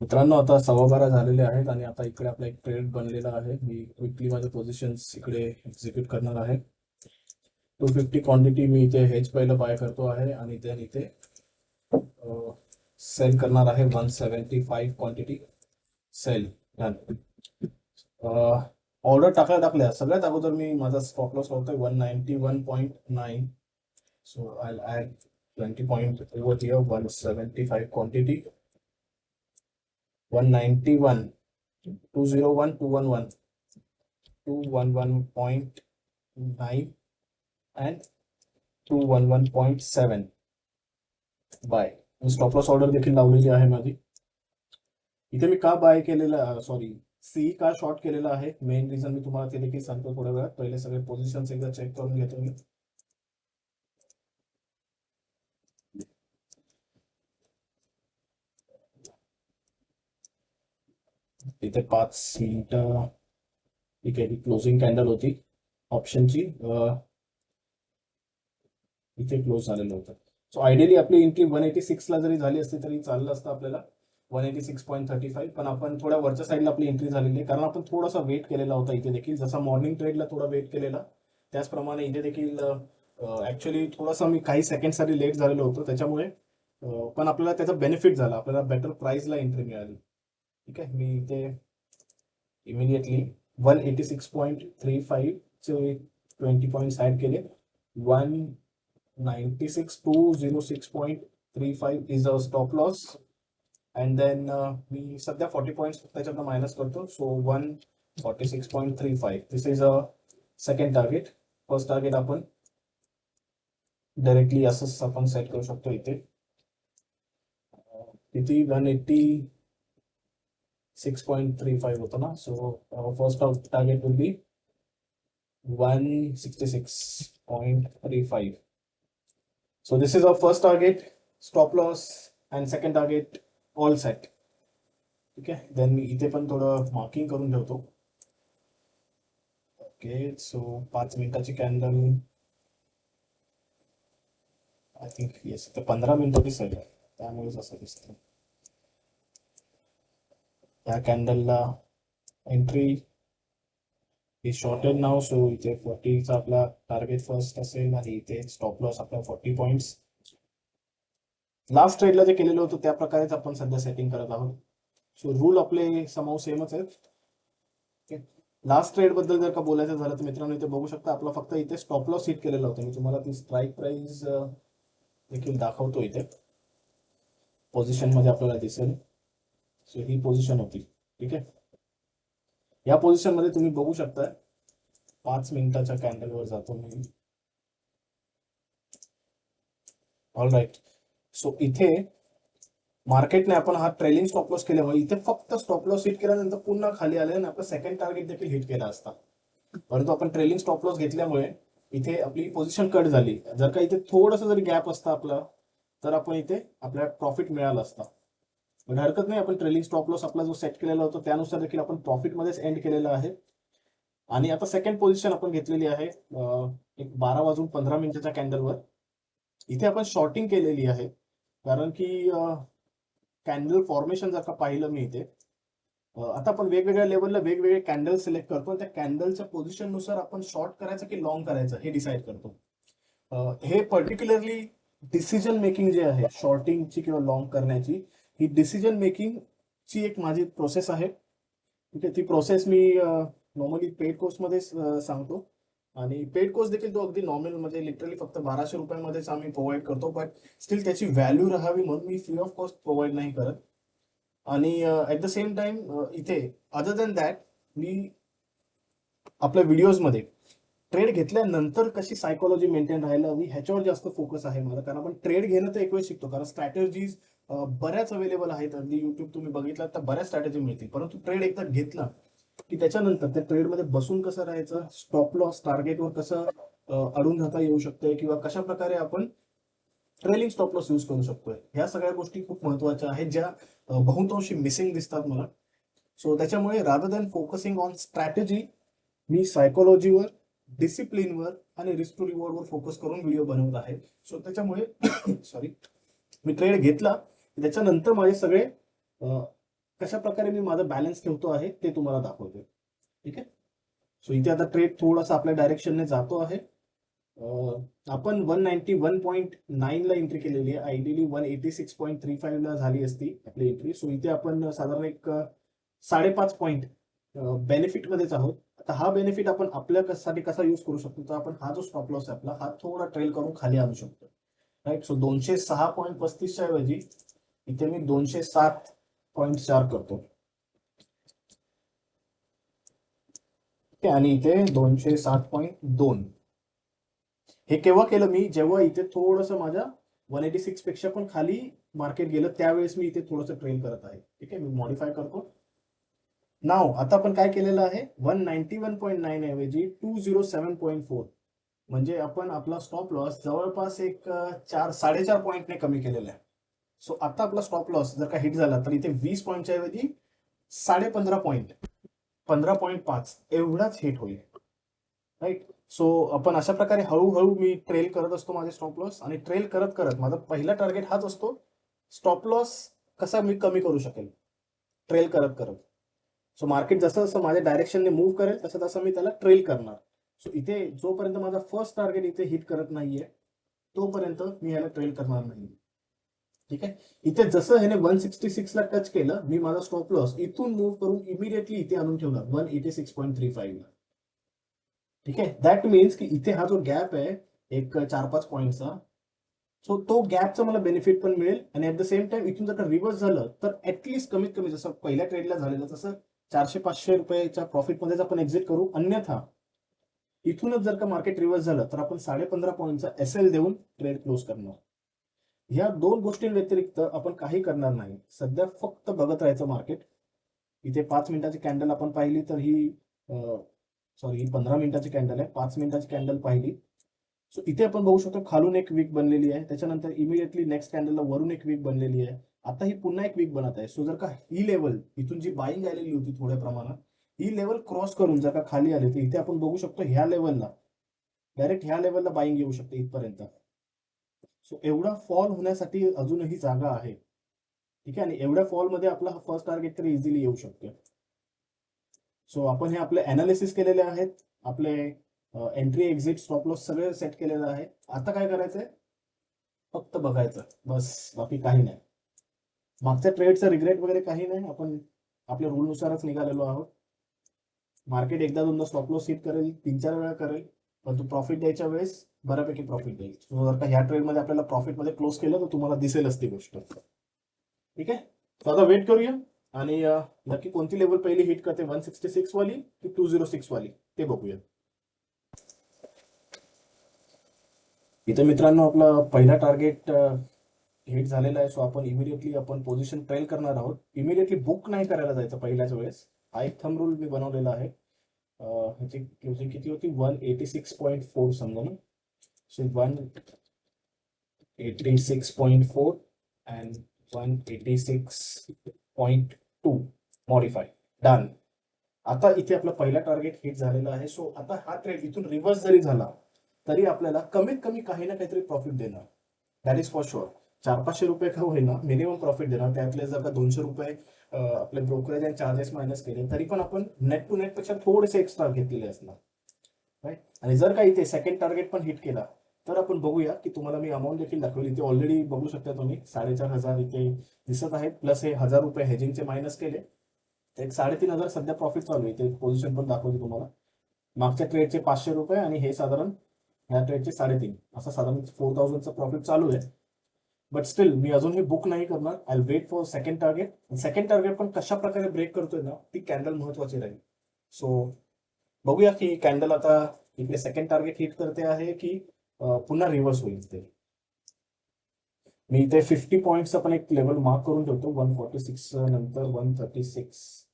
मित्रांनो, आता 12:15 झालेले आहेत आणि आता इकडे आपला एक ट्रेड बनलेला आहे. मी क्विकली माझे पोझिशन्स इकडे एक्झिक्यूट करणार आहे. 250 क्वांटिटी मी इथे हेज पहिलं बाय करतो आहे आणि देन इथे सेल करणार आहे. 175 क्वांटिटी सेल. ऑर्डर टाकल्या सगळ्यात अगोदर मी माझा स्टॉप लॉस लावतोय 191.9. So I add 20 point over here. 175 quantity 191, 201, 211, 211.9 and 211.7 buy. Stop loss order देखील लावलेली आहे माझी. इथे मी का बाय केलेलं, सॉरी, सी का शॉर्ट केलेला आहे, मेन रिझन मी तुम्हाला ते देखील सांगतो थोड्या वेळात. पहिले सगळे पोझिशन्स एकदा चेक करून घेतो मी. इथे 5 मिनिटं. ठीक आहे, ही क्लोजिंग कॅन्डल होती ऑप्शनची. इथे क्लोज झालेलं होतं. सो आयडियली आपली एंट्री 186 ला जरी झाली असती तरी चाललं असतं आपल्याला, 186.35. पण आपण थोड्या वरच्या साईडला आपली एंट्री झालेली आहे, कारण आपण थोडासा वेट केलेला होता इथे देखील. जसा मॉर्निंग ट्रेडला थोडा वेट केलेला, त्याचप्रमाणे इथे देखील ऍक्च्युली थोडासा मी काही सेकंडसाठी लेट झालेलो होतो, त्याच्यामुळे पण आपल्याला त्याचा बेनिफिट झाला, आपल्याला बेटर प्राइसला एंट्री मिळाली. ठीक आहे, मी इथे इमिडिएटली 186.35 चे 20 पॉईंट्स ऍड केले. 196,206.35 is a stop loss. And than me सध्या 40 पॉईंट्स त्याच्यातनं मायनस करतो. So 146.35 this is a second target. First target आपण डायरेक्टली असंच आपण सेट करू शकतो इथे. किती 186.35 होतं ना. So first target will be 166.35. So this is our first target, stop loss, and second target all set. ठीक आहे, देन मी इथे पण थोडं मार्किंग करून ठेवतो. ओके, सो 5 मिनिटाची कॅन्डल, आय थिंक येस, तर 15 मिनिटं दिसेल, त्यामुळेच असं दिसतं. या कॅन्डलला एंट्री ही शॉर्टेड नाव. सो इथे 40चा आपला टार्गेट फर्स्ट असेल आणि इथे स्टॉप लॉस आपला 40 पॉईंट्स. लास्ट ट्रेडला जे केलेलं होतं त्या प्रकारेच आपण सध्या सेटिंग करत आहोत. सो रूल आपले समोर सेमच आहेत. लास्ट ट्रेड बद्दल जर का बोलायचं झालं तर मित्रांनो, इथे बघू शकता आपला फक्त इथे स्टॉप लॉस हिट केलेला होता. मी तुम्हाला ती स्ट्राईक प्राइस देखील दाखवतो. इथे पोझिशन मध्ये आपल्याला दिसेल. सो ही पोझिशन होती. ठीक आहे, या पोझिशन मध्ये तुम्ही बघू शकता 5 मिनिटाच्या कॅन्डलवर जातो मी. ऑल राईट, सो इथे मार्केटने आपण हा ट्रेलिंग स्टॉप लॉस केल्यामुळे इथे फक्त स्टॉप लॉस हिट केल्यानंतर पुन्हा खाली आले आणि आपला सेकंड टार्गेट देखील हिट केला असता, परंतु आपण ट्रेलिंग स्टॉप लॉस घेतल्यामुळे इथे आपली पोझिशन कट झाली. जर का इथे थोडंसं जरी गॅप असता आपला, तर आपण इथे आपल्याला प्रॉफिट मिळाला असता. पण हरकत नाही, आपण ट्रेलिंग स्टॉप लॉस आपला जो सेट केलेला होता त्यानुसार देखील आपण प्रॉफिटमध्येच एंड केलेला आहे. आणि आता सेकंड पोझिशन आपण घेतलेली आहे एक 12:15 कॅन्डलवर. इथे आपण शॉर्टिंग केलेली आहे, कारण की कॅन्डल फॉर्मेशन जर का पाहिलं मी इथे, आता आपण वेगवेगळ्या लेवलला वेगवेगळे कॅन्डल सिलेक्ट करतो आणि त्या कॅन्डलच्या पोझिशन नुसार आपण शॉर्ट करायचं की लॉंग करायचं हे डिसाईड करतो. हे पर्टिक्युलरली डिसिजन मेकिंग जे आहे शॉर्टिंगची किंवा लॉंग करण्याची, ही डिसिजन मेकिंग ची एक माझी प्रोसेस आहे. ठीक आहे, ती प्रोसेस मी नॉर्मली पेड कोर्समध्ये सांगतो. आणि पेड कोर्स देखील तो अगदी नॉर्मल, म्हणजे लिटरली फक्त 1200 रुपयांमध्येच आम्ही प्रोव्हाइड करतो. बट स्टील त्याची व्हॅल्यू राहावी म्हणून मी फ्री ऑफ कॉस्ट प्रोव्हाइड नाही करत. आणि ऍट द सेम टाइम इथे अदर दॅन दॅट मी आपल्या व्हिडिओजमध्ये ट्रेड घेतल्यानंतर कशी सायकोलॉजी मेंटेन राहायला हवी ह्याच्यावर जास्त फोकस आहे माझा. कारण आपण ट्रेड घेणं तर एक वेळ शिकतो, कारण स्ट्रॅटेजीज बऱ्याच अवेलेबल आहेत. अगदी युट्यूब तुम्ही बघितलं तर बऱ्याच स्ट्रॅटेजी मिळतील, परंतु ट्रेड एकदा घेतला की त्याच्यानंतर त्या ट्रेडमध्ये बसून कसं राहायचं, स्टॉप लॉस टार्गेटवर कसं अडून राहता येऊ शकतंय, किंवा कशा प्रकारे आपण ट्रेलिंग स्टॉप लॉस यूज करू शकतोय, ह्या सगळ्या गोष्टी खूप महत्वाच्या आहेत, ज्या बहुतांशी मिसिंग दिसतात मला. सो त्याच्यामुळे rather than focusing on strategy, मी सायकोलॉजीवर, डिसिप्लिनवर आणि रिस्क टू रिवॉर्डवर फोकस करून व्हिडिओ बनवत आहे. सो त्याच्यामुळे सॉरी, मी ट्रेड घेतला त्याच्यानंतर माझे सगळे कशा प्रकारे मी माझा बॅलन्स ठेवतो आहे ते तुम्हाला दाखवतो. ठीक आहे. सो इथे आता ट्रेड थोडासा आपल्या डायरेक्शनने जातो आहे. आपण 191.9 ला एंट्री केलेली आहे. आयडियली 186.35 ला झाली असती आपली एंट्री. सो इथे आपण साधारण एक 5.5 पॉईंट बेनिफिट मध्येच आहोत. आता हा बेनिफिट आपण आपल्यासाठी कसा यूज करू शकतो, तर आपण हा जो स्टॉप लॉस आहे आपला, हा थोडा ट्रेल करून खाली आणू शकतो. राईट. सो 206.35 च्या ऐवजी इथे मी 207.4 करतो. आणि इथे 207.2. हे केव्हा केलं मी, जेव्हा इथे थोडस माझ्या 186 पेक्षा पण खाली मार्केट गेलं, त्यावेळेस मी इथे थोडंसं ट्रेल करत आहे. ठीक आहे. मी मॉडिफाय करतो. नाव आता आपण काय केलेलं आहे, 191.9 ऐवजी 207.4, म्हणजे आपण आपला स्टॉप लॉस जवळपास एक 4-4.5 पॉईंटने कमी केलेला आहे. सो आता आपला स्टॉप लॉस जर का हिट झाला तर इथे 20 पॉईंटच्या ऐवजी 15.5 पॉईंट, 15.5 एवढाच हिट होईल. राईट. सो आपण अशा प्रकारे हळूहळू मी ट्रेल करत असतो माझे स्टॉप लॉस, आणि ट्रेल करत करत माझा पहिला टार्गेट हाच असतो, स्टॉप लॉस कसा मी कमी करू शकेल ट्रेल करत करत. सो मार्केट जसं जसं माझ्या डायरेक्शनने मूव्ह करेल तसं तसं मी त्याला ट्रेल करणार. सो इथे जोपर्यंत माझा फर्स्ट टार्गेट इथे हिट करत नाहीये तोपर्यंत मी ह्याला ट्रेल करणार नाही. ठीक आहे. इथे जसं ह्याने 166 ला टच केलं, मी माझा स्टॉप लॉस इथून मूव्ह करून इमिडिएटली इथे आणून ठेवला 186.35 ला. ठीक आहे. दॅट मीन्स की इथे हा जो गॅप आहे एक 4-5 पॉईंटचा, सो तो गॅपचा मला बेनिफिट पण मिळेल, आणि ऍट द सेम टाइम इथून जर का रिव्हर्स झालं तर ऍटलीस्ट कमीत कमी जसं पहिल्या ट्रेडला झालेलं तसं 400-500 रुपयाच्या प्रॉफिटमध्येच आपण एक्झिट करू. अन्यथा इथूनच जर का मार्केट रिव्हर्स झालं तर आपण 15.5 पॉईंटचा एसएल देऊन ट्रेड क्लोज करणार. ह्या दोन गोष्टींव्यतिरिक्त आपण काही करणार नाही. सध्या फक्त बघत राहायचं मार्केट. इथे 5 मिनिटाची कॅन्डल आपण पाहिली तर ही ही 15 मिनिटाची कॅन्डल आहे. 5 मिनिटाची कॅन्डल पाहिली. सो इथे आपण बघू शकतो खालून एक वीक बनलेली आहे, त्याच्यानंतर इमिडिएटली नेक्स्ट कॅन्डलला वरून एक वीक बनलेली आहे. आता ही पुन्हा एक वीक बनत आहे. सो जर का ही लेवल इथून जी बाईंग आलेली होती थोड्या प्रमाणात, ही लेवल क्रॉस करून जर का खाली आली तर इथे आपण बघू शकतो ह्या लेवलला, डायरेक्ट ह्या लेवलला बाईंग येऊ शकते इथपर्यंत. सो एवढा फॉल होण्यासाठी अजूनही जागा आहे. ठीक आहे. आणि एवढ्या फॉल मध्ये आपला फर्स्ट टार्गेट तरी इझिली येऊ शकतो. सो आपण हे आपले अनालिसिस केलेले आहेत, आपले एंट्री एक्झिट स्टॉप लॉस सगळे सेट केलेलं आहे. आता काय करायचंय, फक्त बघायचं बस, बाकी काही नाही. मागच्या ट्रेडचं रिग्रेट वगैरे काही नाही. आपण आपल्या रूलनुसारच निघालेलो आहोत. मार्केट एकदा दोनदा स्टॉप लॉस हिट करेल, 3-4 वेळा करेल, पण तू प्रॉफिट द्यायच्या वेळेस बऱ्यापैकी प्रॉफिट देईल. जर का ह्या ट्रेडमध्ये आपल्याला प्रॉफिटमध्ये क्लोज केलं तर तुम्हाला दिसेलच ती गोष्ट. ठीक आहे. तर आता वेट करूया, आणि नक्की कोणती लेवल पहिली हिट करते, 166 वाली की 206 वाली, ते बघूया. इथे मित्रांनो आपला पहिला टार्गेट हिट झालेला आहे. सो आपण इमिडिएटली आपण पोझिशन ट्रेल करणार आहोत. इमिडिएटली बुक नाही करायला जायचं पहिल्याच वेळेस. हा एक थंब रूल मी बनवलेला आहे. ह्याची क्लोजिंग किती होती, 186.4 समजा ना. So 186.4 and 186.2 modify done. आता इथे आपला पहिला टार्गेट हिट झालेला आहे. सो आता हा ट्रेड इथून रिव्हर्स जरी झाला तरी आपल्याला कमीत कमी काही ना काहीतरी प्रॉफिट देणार. That is for sure. 400-500 रुपये का होईना मिनिमम प्रॉफिट देणार. त्यातले जर का 200 रुपये आपले ब्रोकरेज आणि चार्जेस मायनस केले तरी पण आपण नेट टू नेट पेक्षा थोडेसे एक्स्ट्रा घेतलेले असणार. राईट. आणि जर का इथे सेकंड टार्गेट पण हिट केला तर आपण बघूया की तुम्हाला मी अमाऊंट देखील दाखवली. इथे ऑलरेडी बघू शकता तुम्ही 4,500 इथे दिसत आहेत, प्लस हे 1000 रुपये हेजिंगचे मायनस केले, 3,500 सध्या प्रॉफिट चालू आहे. ते पोझिशन पण दाखवली तुम्हाला. मागच्या ट्रेडचे 500 रुपये आणि हे साधारण ह्या ट्रेडचे 3.5, असं साधारण 4,000चा प्रॉफिट चालू आहे. बट स्टील मी अजूनही बुक नाही करणार. I wait for second target. Second target पण कशा प्रकारे ब्रेक करतोय ना, ती कॅन्डल महत्वाची राहील. सो बघूया की कॅन्डल आता इकडे सेकंड टार्गेट हिट करते आहे की पुन्हा रिव्हर्स होईल. ते मी इथे 50 पॉईंट्स पण एक लेवल मार्क करून ठेवतो. 146 नंतर 136,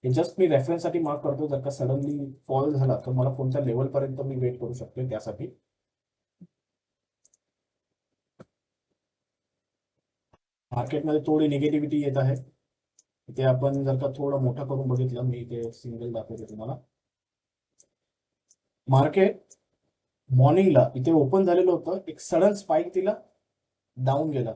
हे जस्ट मी रेफरन्स साठी मार्क करतो. जर का सडनली फॉल झाला तर मला कोणत्या लेवल पर्यंत मी वेट करू शकतो त्यासाठी. मार्केटमध्ये थोडी निगेटिव्हिटी येत आहे. इथे आपण जर का थोडं मोठा करून बघितलं, मी इथे सिंगल दाखवते तुम्हाला. मार्केट मॉर्निंगला इथे ओपन झालेलं होतं, एक सडन स्पाइक दिला, डाऊन गेला.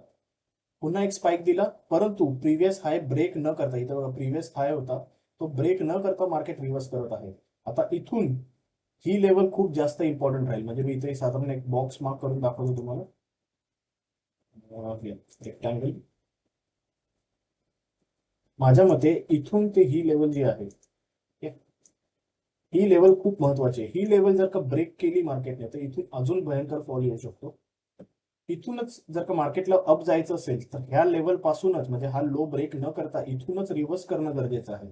पुन्हा एक स्पाइक दिला, परंतु प्रिव्हियस हाय ब्रेक न करता, इथं बघा प्रिव्हियस हाय होता तो ब्रेक न करता मार्केट रिव्हर्स करत आहे. आता इथून ही लेवल खूप जास्त इम्पॉर्टंट राहील. म्हणजे मी इथे साधारण एक बॉक्स मार्क करून दाखवतो तुम्हाला, रेक्टँगल. माझ्या मते इथून ते ही लेवल जी आहे, ही लेवल खूप महत्वाची आहे. ही लेवल जर का ब्रेक केली मार्केटने तर इथून अजून भयंकर फॉल येऊ शकतो. इथूनच जर का मार्केटला अप जायचं असेल तर ह्या लेवल पासूनच, म्हणजे हा लो ब्रेक न करता इथूनच रिव्हर्स करणं गरजेचं आहे.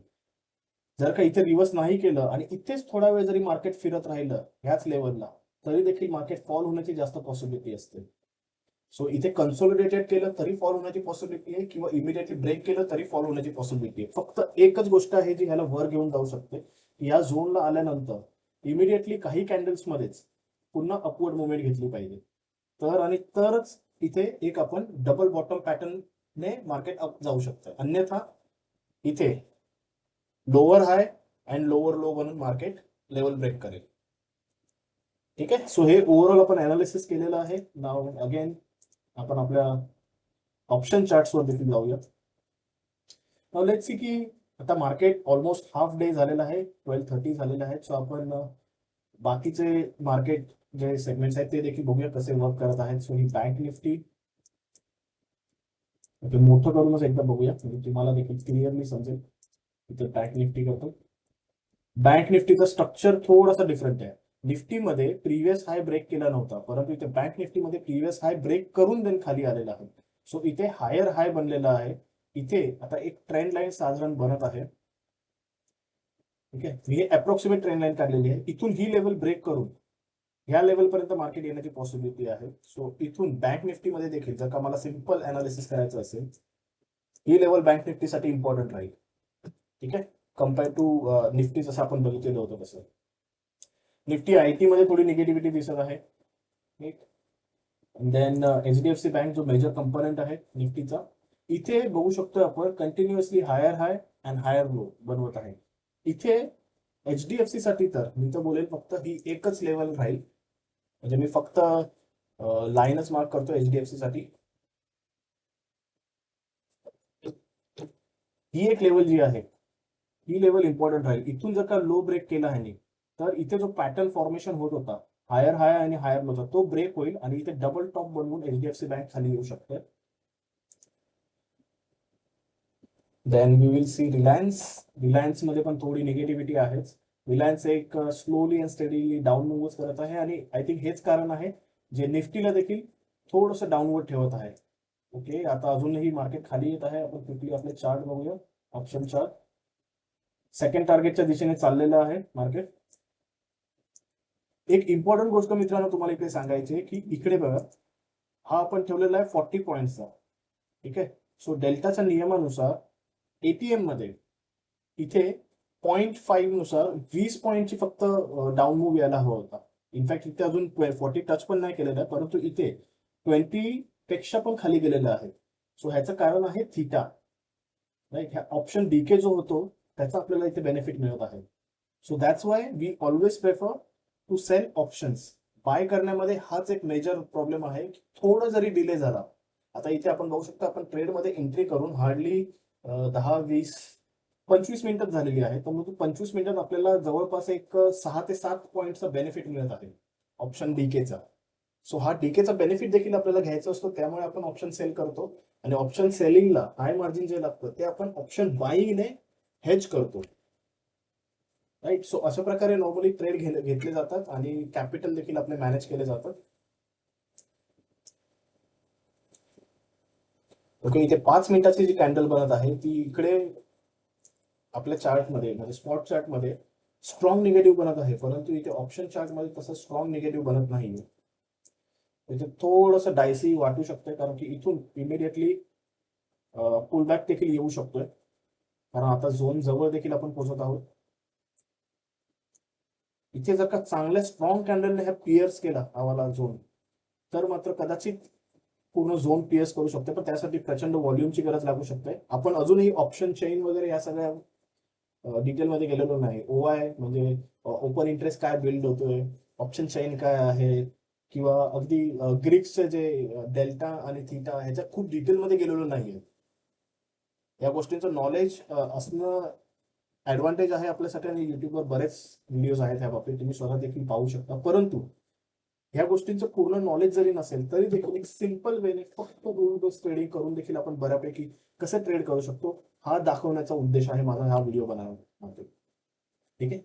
जर का इथे रिव्हर्स नाही केलं आणि इथेच थोडा वेळ जरी मार्केट फिरत राहिलं ह्याच लेवलला, तरी देखील मार्केट फॉल होण्याची जास्त पॉसिबिलिटी असते. सो इथे कन्सोलिडेटेड केलं तरी फॉल होण्याची पॉसिबिलिटी आहे, किंवा इमिडिएटली ब्रेक केलं तरी फॉल होण्याची पॉसिबिलिटी आहे. फक्त एकच गोष्ट आहे जी ह्याला वर घेऊन जाऊ शकते. या झोनला आल्यानंतर इमिडिएटली काही कॅन्डल्स मध्येच पुन्हा अपवर्ड मुवमेंट घेतली पाहिजे, तर आणि तरच इथे एक आपण डबल बॉटम पॅटर्न ने मार्केट अप जाऊ शकतं. अन्यथा इथे lower high and lower low बनून मार्केट लेवल ब्रेक करेल. ठीक आहे. सो हे ओव्हरऑल आपण अनालिसिस केलेलं आहे. नाव अगेन आपण आपल्या ऑप्शन चार्ट्सवर देखील जाऊया. लेट्स सी की आता मार्केट ऑलमोस्ट हाफ डे झालेला आहे, 12:30 झालेला आहे. सो आपण बाकीचे मार्केट जे सेगमेंट्स आहेत ते देखील बघूया कसे वर्क करत आहेत. सो ही बँक निफ्टी मोठं करूनच एकदा बघूया, म्हणजे तुम्हाला देखील क्लिअरली समजेल. इथे बँक निफ्टी करतो. बँक निफ्टीचं स्ट्रक्चर थोडासा डिफरंट आहे. निफ्टीमध्ये प्रिव्हियस हाय ब्रेक केला नव्हता, परंतु इथे बँक निफ्टीमध्ये प्रिव्हियस हाय ब्रेक करून देन खाली आलेला आहे. सो इथे हायर हाय बनलेला आहे. इथे आता एक ट्रेंड लाईन साधारण बनत आहे. ठीक आहे. मी अप्रॉक्सिमेट ट्रेंड लाईन काढलेली आहे. इथून ही लेवल ब्रेक करून ह्या लेवल पर्यंत मार्केट येण्याची पॉसिबिलिटी आहे. सो इथून बँक निफ्टीमध्ये देखील जर का मला सिंपल अनालिसिस करायचं असेल, ही लेवल बँक निफ्टीसाठी इम्पॉर्टंट राहील. ठीक आहे. कम्पेअर टू निफ्टी जसं आपण बघितलेलं होतं तसं. निफ्टी आयटी मध्ये थोडी निगेटिव्हिटी दिसत आहे. देन एचडीएफसी बँक जो मेजर कंपोनेंट आहे निफ्टीचा, इथे बघू शकतो आपण continuously higher high and higher low बनवत आहे. इथे एचडीएफसी साठी तर मी तर बोलेल फक्त ही एकच लेवल राहील. म्हणजे मी फक्त लाईनच मार्क करतो एचडीएफसी साठी. ही एक लेवल जी आहे, ही लेवल इम्पॉर्टंट राहील. इथून जर का लो ब्रेक केला आहे तर इथे जो पॅटर्न फॉर्मेशन होत होता हायर हाय आणि हायर लोचा, तो ब्रेक होईल आणि इथे डबल टॉप बनवून एचडीएफसी बँक खाली येऊ शकते. Then we will see Reliance. Reliance मध्ये पण थोडी निगेटिव्हिटी आहेच. रिलायन्स एक स्लोली अँड स्टडीली डाऊन मूव्हच करत आहे, आणि आय थिंक हेच कारण आहे जे निफ्टीला देखील थोडंसं डाऊनवर्ड ठेवत आहे. ओके. आता अजूनही मार्केट खाली येत आहे. आपण क्विकली आपले चार्ट बघूया. ऑप्शन चार्ट सेकंड टार्गेटच्या दिशेने चाललेलं आहे मार्केट. एक इम्पॉर्टंट गोष्ट मित्रांनो तुम्हाला इकडे सांगायची आहे की इकडे बघा, हा आपण ठेवलेला आहे 40 पॉईंटचा. ठीक आहे. सो डेल्टाच्या नियमानुसार एटीएम मध्ये इथे 0.5 नुसार 20 पॉईंटची फक्त डाऊन मूव्ह यायला हवा होता. इनफॅक्ट इथे अजून 40 टच पण नाही केलेलं आहे, परंतु इथे 20 पेक्षा पण खाली गेलेलं आहे. सो ह्याचं कारण आहे थिटा. राईट. ह्या ऑप्शन डीके जो होतो त्याचा आपल्याला इथे बेनिफिट मिळत आहे. So that's why we always prefer to sell options. Buy करण्यामध्ये हाच एक मेजर प्रॉब्लेम आहे की थोडं जरी डिले झाला, आता इथे आपण बघू शकतो आपण ट्रेडमध्ये एंट्री करून हार्डली 10-20-25 मिनिटं झालेली आहे. तर मग 25 मिनिटात आपल्याला जवळपास एक 6 ते 7 पॉईंटचा बेनिफिट मिळत आहे ऑप्शन डीकेचा. सो हा डीकेचा बेनिफिट देखील आपल्याला घ्यायचा असतो, त्यामुळे आपण ऑप्शन सेल करतो. आणि ऑप्शन सेलिंगला हाय मार्जिन जे लागतं ते आपण ऑप्शन बाईंगने हेज करतो. राईट. सो अशा प्रकारे नॉर्मली ट्रेड घेतले जातात आणि कॅपिटल देखील आपले मॅनेज केले जातात. ओके. इथे 5 मिनिटाची जी कॅन्डल बनत आहे ती इकडे आपल्या चार्टमध्ये म्हणजे स्पॉट चार्टमध्ये स्ट्रॉंग निगेटिव्ह बनत आहे, परंतु इथे ऑप्शन चार्टमध्ये तसं स्ट्रॉंग निगेटिव्ह बनत नाही. इथे थोडंसं डायसी वाटू शकतंय, कारण की इथून इमिडिएटली पुलबॅक देखील येऊ शकतोय, कारण आता झोन जवळ देखील आपण पोहोचत आहोत. इथे जर का चांगल्या स्ट्रॉंग कॅन्डलने ह्या पिअर्स केला हवाला झोन, तर मात्र कदाचित पूर्ण झोन पिअर्स करू शकते, पण त्यासाठी प्रचंड व्हॉल्यूमची गरज लागू शकते. आपण अजूनही ऑप्शन चेन वगैरे या सगळ्या डिटेलमध्ये गेलेलो नाही. ओआय म्हणजे ओपन इंटरेस्ट काय बिल्ड होतोय, ऑप्शन चेन काय आहे, किंवा अगदी ग्रीक्सचे जे डेल्टा आणि थीटा ह्याच्या खूप डिटेलमध्ये गेलेलो नाहीये. या गोष्टींचं नॉलेज असणं ऍडव्हान्टेज आहे आपल्यासाठी आणि युट्यूबवर बरेच व्हिडिओज आहेत ह्या बाबतीत, तुम्ही स्वतः देखील पाहू शकता. परंतु ह्या गोष्टींचं पूर्ण नॉलेज जरी नसेल तरी देखील एक सिंपल वेने फक्त रूल बेस्ड ट्रेडिंग करून देखील आपण बऱ्यापैकी कसे ट्रेड करू शकतो हा दाखवण्याचा उद्देश आहे माझा हा व्हिडिओ बनवण्याचा. ठीक आहे,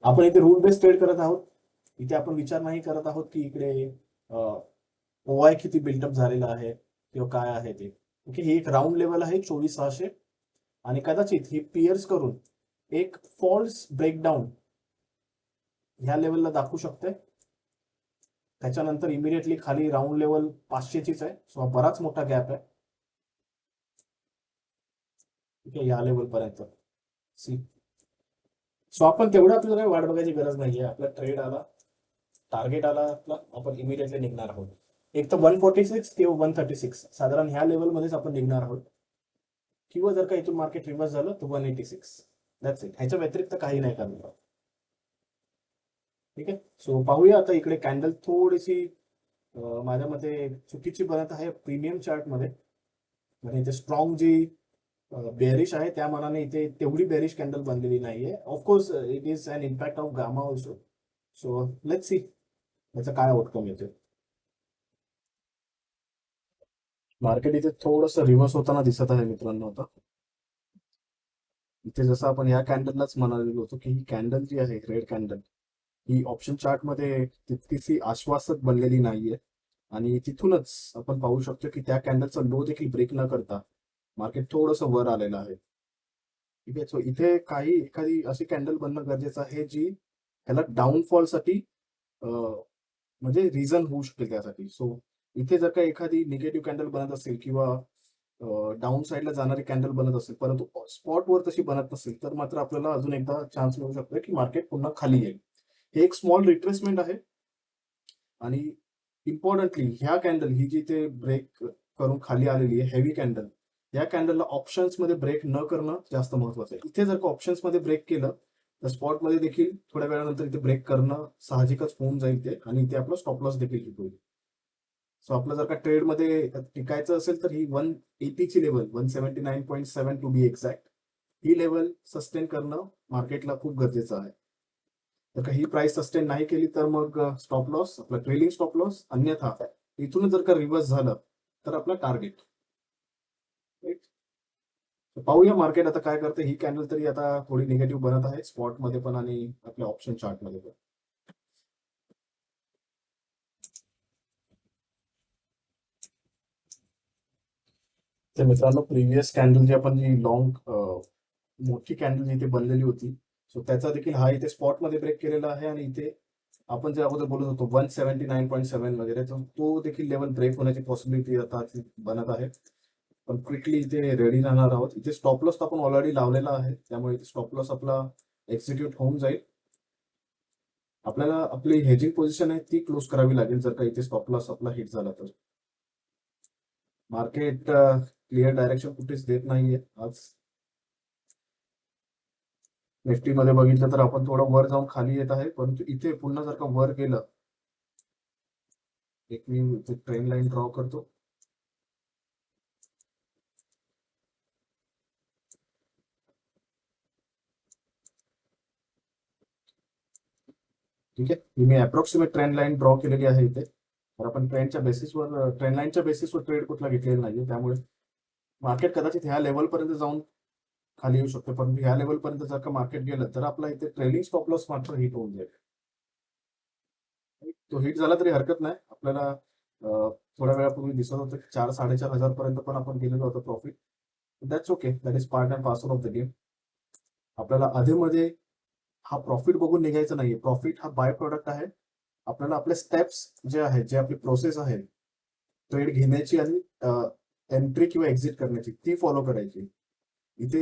आपण इथे रूल बेस्ड ट्रेड करत आहोत. इथे आपण विचार नाही करत आहोत की इकडे ओआय किती बिल्टअप झालेला आहे किंवा काय आहे ते. ओके, ही एक राऊंड लेवल आहे 24,600 आणि कदाचित ही पिअर्स करून एक फॉल्स ब्रेकडाऊन ह्या लेवलला दाखवू शकते. त्याच्यानंतर इमिडिएटली खाली राऊंड लेवल 500 चीच आहे. सो हा बराच मोठा गॅप आहे. ठीक आहे, या लेवल पर्यंत सी. सो आपण तेवढं आपल्याला काही वाट बघायची गरज नाहीये. आपला ट्रेड आला, टार्गेट आला आपला, आपण इमिडिएटली निघणार आहोत. एक तर 146 किंवा 136 साधारण ह्या लेवलमध्येच आपण निघणार आहोत. किंवा जर का इथून मार्केट रिव्हर्स झालं तर 186. That's it. ह्याच्या व्यतिरिक्त काही नाही करणार. ठीक आहे, सो पाहूया आता इकडे कॅन्डल थोडीशी माझ्या मते चुकीची बनत आहे प्रीमियम चार्ट मध्ये. म्हणजे इथे स्ट्रॉंग जी बेरिश आहे त्या मानाने इथे तेवढी बेरिश कॅन्डल बनलेली नाहीये. Of course it is an impact of gamma also. So let's see याचा काय आउटकम येतो. मार्केट इथे थोडस रिव्हर्स होताना दिसत आहे मित्रांनो. आता इथे जसं आपण या कॅन्डललाच म्हणालेलो होतो की ही कॅन्डल जी आहे रेड कॅन्डल ही ऑप्शन चार्ट मध्ये तितकीशी आश्वासक बनलेली नाहीये. आणि तिथूनच आपण पाहू शकतो की त्या कॅन्डलचा लो देखील ब्रेक न करता मार्केट थोडस वर आलेलं आहे. ठीक आहे, सो इथे काही एखादी अशी कॅन्डल बनणं गरजेचं आहे जी त्याला डाऊनफॉल साठी म्हणजे रिझन होऊ शकते त्यासाठी. सो इथे जर का एखादी निगेटिव्ह कॅन्डल बनत असेल किंवा डाऊन साईडला जाणारी कॅन्डल बनत असेल परंतु स्पॉटवर तशी बनत नसेल तर मात्र आपल्याला अजून एकदा चान्स मिळू शकतो की मार्केट पुन्हा खाली येईल. हे एक स्मॉल रिट्रेसमेंट आहे. आणि इम्पॉर्टंटली ह्या कॅन्डल ही जी ते ब्रेक करून खाली आलेली आहे हेवी कॅन्डल, या कॅन्डलला ऑप्शन्स मध्ये ब्रेक न करणं जास्त महत्वाचं आहे. इथे जर का ऑप्शन्स मध्ये ब्रेक केलं तर स्पॉट मध्ये देखील थोड्या वेळानंतर इथे ब्रेक करणं साहजिकच होऊन जाईल ते आणि इथे आपला स्टॉप लॉस देखील हिट होईल. सो आपलं जर का ट्रेड मध्ये टिकायचं असेल तर ही 180 ची लेवल 179.7 टू बी एक्झॅक्ट ही लेवल सस्टेन करणं मार्केटला खूप गरजेचं आहे. जर का ही प्राइस सस्टेन नाही केली तर मग स्टॉप लॉस आपला ट्रेलिंग स्टॉप लॉस, अन्यथा इथून जर का रिव्हर्स झालं तर आपला टार्गेट. पाहूया मार्केट आता काय करते. ही कॅन्डल तरी आता थोडी निगेटिव्ह बनत आहे स्पॉट मध्ये पण आणि आपल्या ऑप्शन चार्ट मध्ये पण. तर मित्रांनो प्रिव्हियस कॅन्डल जी आपण जी लॉंग मोठी कॅन्डल इथे बनलेली होती सो त्याचा देखील हा इथे स्पॉट मध्ये ब्रेक केलेला आहे आणि इथे आपण जे अगोदर बोलत होतो 179.7 वगैरे तर तो देखील लेवल ब्रेक होण्याची पॉसिबिलिटी आता बनत आहे. पण क्विकली इथे रेडी राहणार आहोत. इथे स्टॉप लॉस आपण ऑलरेडी लावलेला आहे त्यामुळे इथे स्टॉप लॉस आपला एक्झिक्यूट होऊन जाईल. आपल्याला आपली हेजिंग पोझिशन आहे ती क्लोज करावी लागेल जर का इथे स्टॉप लॉस आपला हिट झाला तर. मार्केट क्लिअर डायरेक्शन कुठेच देत नाहीये आज. निफ्टी मध्ये बघितलं तर आपण थोडं वर जाऊन खाली येत आहे परंतु इथे पुन्हा जर का वर गेलं, एक मी ट्रेन लाईन ड्रॉ करतो. ठीक आहे, मी अप्रॉक्सिमेट ट्रेंड लाईन ड्रॉ केलेली आहे इथे. तर आपण ट्रेंडच्या बेसिसवर ट्रेंड लाईनच्या बेसिसवर ट्रेड कुठला घेतलेला नाहीये त्यामुळे मार्केट कदाचित ह्या लेवल पर्यंत जाऊन खाली येऊ शकतो. परंतु ह्या लेवल पर्यंत जर का मार्केट गेलं तर आपला इथे ट्रेलिंग स्टॉप लॉस मात्र हिट होऊन जाईल. तो हिट झाला तरी हरकत नाही. आपल्याला थोड्या वेळापूर्वी दिसत होतं की 4-4.5 हजार पर्यंत पण आपण गेलेलो होतो profit. That's okay, that is part and parcel of the game. आपल्याला आधीमध्ये हा प्रॉफिट बघून निघायचं नाहीये. प्रॉफिट हा बाय प्रोडक्ट आहे. आपल्याला आपले स्टेप्स जे आहेत जे आपली प्रोसेस आहे ट्रेड घेण्याची आणि एंट्री किंवा एक्झिट करण्याची ती फॉलो करायची. इथे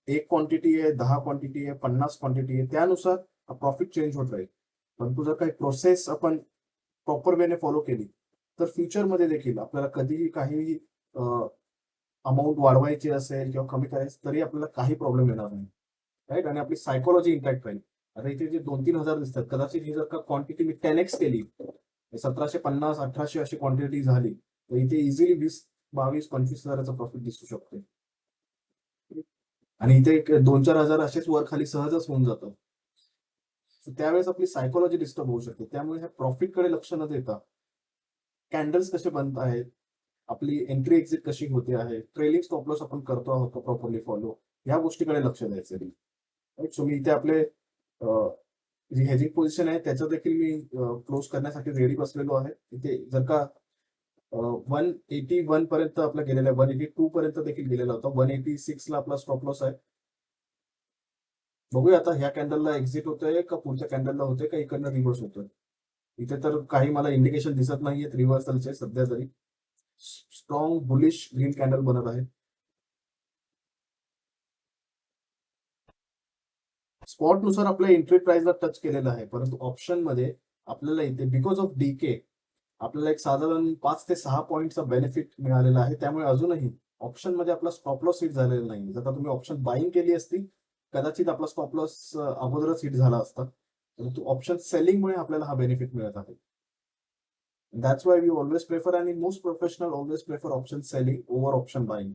1 क्वांटिटी आहे, 10 क्वांटिटी आहे, 50 क्वांटिटी आहे, त्यानुसार प्रॉफिट चेंज होत राहील. परंतु जर काही प्रोसेस आपण प्रॉपर वेने फॉलो केली तर फ्युचरमध्ये देखील आपल्याला कधीही काही अमाऊंट वाढवायची असेल किंवा कमी करायची तरी आपल्याला काही प्रॉब्लेम येणार नाही. राईट, आणि आपली सायकोलॉजी इंटॅक्ट राहील. आता इथे जे 2-3 हजार दिसतात कदाचित ही जर का क्वांटिटी मी 10x केली 1750 1800 अशी क्वांटिटी झाली तर इथे इझिली 20 22 25 हजाराचा प्रॉफिट दिसू शकते. आणि इथे एक 2-4 हजार असेच वर खाली सहजच होऊन जातं. त्यावेळेस आपली सायकोलॉजी डिस्टर्ब होऊ शकते. त्यामुळे ह्या प्रॉफिट कडे लक्ष न देता कॅन्डल्स कसे बनत आहेत, आपली एंट्री एक्झिट कशी होते आहे, ट्रेलिंग स्टॉप लॉस आपण करतो आहोत प्रॉपरली फॉलो, या गोष्टीकडे लक्ष द्यायचं. राईट. सो मी इथे आपले जी हेजिंग पोझिशन आहे त्याचं देखील मी क्लोज करण्यासाठी रेडी बसलेलो आहे. इथे जर का 181 पर्यंत आपला गेलेला आहे, 182 पर्यंत देखील गेलेला होता. 186 ला आपला स्टॉप लॉस आहे. बघूया आता ह्या कॅन्डलला एक्झिट होतोय का पुढच्या कॅन्डलला होतोय का इकडनं रिव्हर्स होतोय. इथे तर काही मला इंडिकेशन दिसत नाहीयेत रिव्हर्सलचे सध्या तरी. स्ट्रॉंग बुलिश ग्रीन कॅन्डल बनत आहे. स्पॉट नुसार आपल्या एंट्री प्राइसला टच केलेलं आहे, परंतु ऑप्शन मध्ये आपल्याला इथे बिकॉज ऑफ डीके आपल्याला एक साधारण 5 ते 6 पॉईंटचा बेनिफिट मिळालेला आहे. त्यामुळे अजूनही ऑप्शन मध्ये आपला स्टॉप लॉस हिट झालेला नाही. जर का तुम्ही ऑप्शन बाईंग केली असती कदाचित आपला स्टॉप लॉस अगोदरच हिट झाला असता, परंतु ऑप्शन सेलिंगमुळे आपल्याला हा बेनिफिट मिळत आहे. That's why we always prefer आणि most professional always prefer option selling over option buying.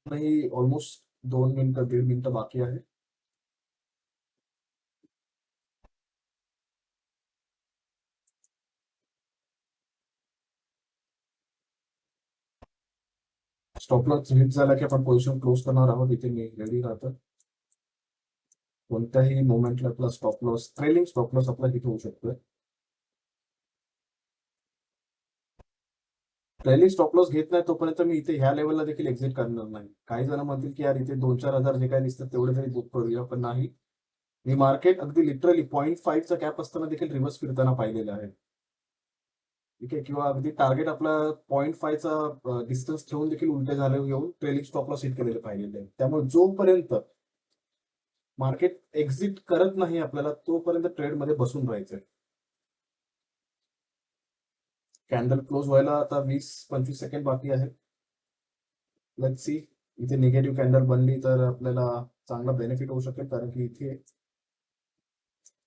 नाही, ऑलमोस्ट 2 मिनिटं 1.5 मिनिटं बाकी आहे. स्टॉप लॉस हिट झाला की आपण पोझिशन क्लोज करणार आहोत. इथे मी रेडी राहतो. कोणत्याही मोमेंटला आपला stop loss trailing stop loss आपला हिट होऊ शकतोय. ट्रेलिंग स्टॉप लॉस घेत नाही तोपर्यंत मी इथे ह्या लेवलला देखील एक्झिट करणार नाही. काही जण म्हणतील की यार इथे 2-4 हजार जे काय दिसतात तेवढे तरी बुक करूया, पण नाही. मी मार्केट अगदी लिटरली 0.5चा गॅप असताना देखील रिव्हर्स फिरताना पाहिलेलं आहे. ठीक आहे. किंवा अगदी टार्गेट आपला 0.5चा डिस्टन्स ठेवून देखील उलटे झाले येऊन ट्रेलिंग स्टॉप लॉस हिट केलेले पाहिलेले आहे. त्यामुळे जोपर्यंत मार्केट एक्झिट करत नाही आपल्याला तोपर्यंत ट्रेड मध्ये बसून राहायचंय. कॅन्डल क्लोज व्हायला आता 20-25 सेकंड बाकी आहे. Let's see. इथे निगेटिव्ह कॅन्डल बनली तर आपल्याला चांगला बेनिफिट होऊ शकेल, कारण की इथे